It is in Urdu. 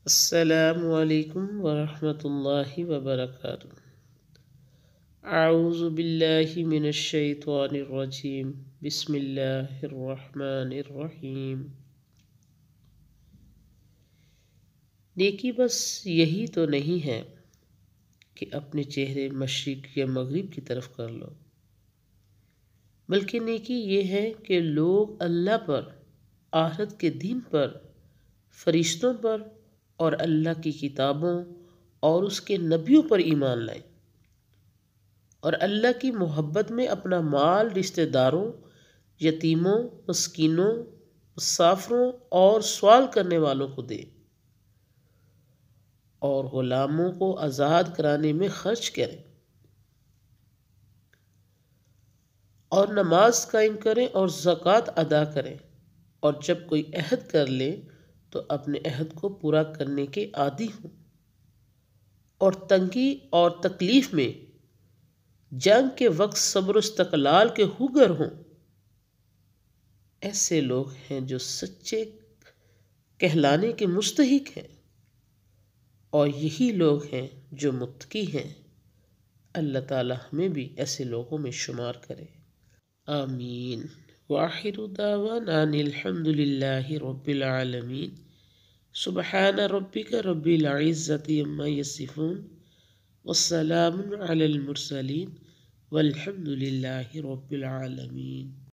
السلام علیکم ورحمۃ اللہ وبرکاتہ۔ اعوذ باللہ من الشیطان الرجیم، بسم اللہ الرحمن الرحیم۔ نیکی بس یہی تو نہیں ہے کہ اپنے چہرے مشرق یا مغرب کی طرف کر لو، بلکہ نیکی یہ ہے کہ لوگ اللہ پر، آخرت کے دن پر، فرشتوں پر اور اللہ کی کتابوں اور اس کے نبیوں پر ایمان لائیں، اور اللہ کی محبت میں اپنا مال رشتہ داروں، یتیموں، مسکینوں، مسافروں اور سوال کرنے والوں کو دیں، اور غلاموں کو آزاد کرانے میں خرچ کریں، اور نماز قائم کریں اور زکوٰۃ ادا کریں، اور جب کوئی عہد کر لے تو اپنے عہد کو پورا کرنے کے عادی ہوں، اور تنگی اور تکلیف میں جنگ کے وقت صبر و استقلال کے ہوگر ہوں۔ ایسے لوگ ہیں جو سچے کہلانے کے مستحق ہیں، اور یہی لوگ ہیں جو متقی ہیں۔ اللہ تعالی ہمیں بھی ایسے لوگوں میں شمار کرے، آمین۔ وآخر دعوانا ان الحمد للہ رب العالمین۔ سبحان ربک رب العزۃ عما یصفون، والسلام علی المرسلین، والحمد للہ رب العالمین۔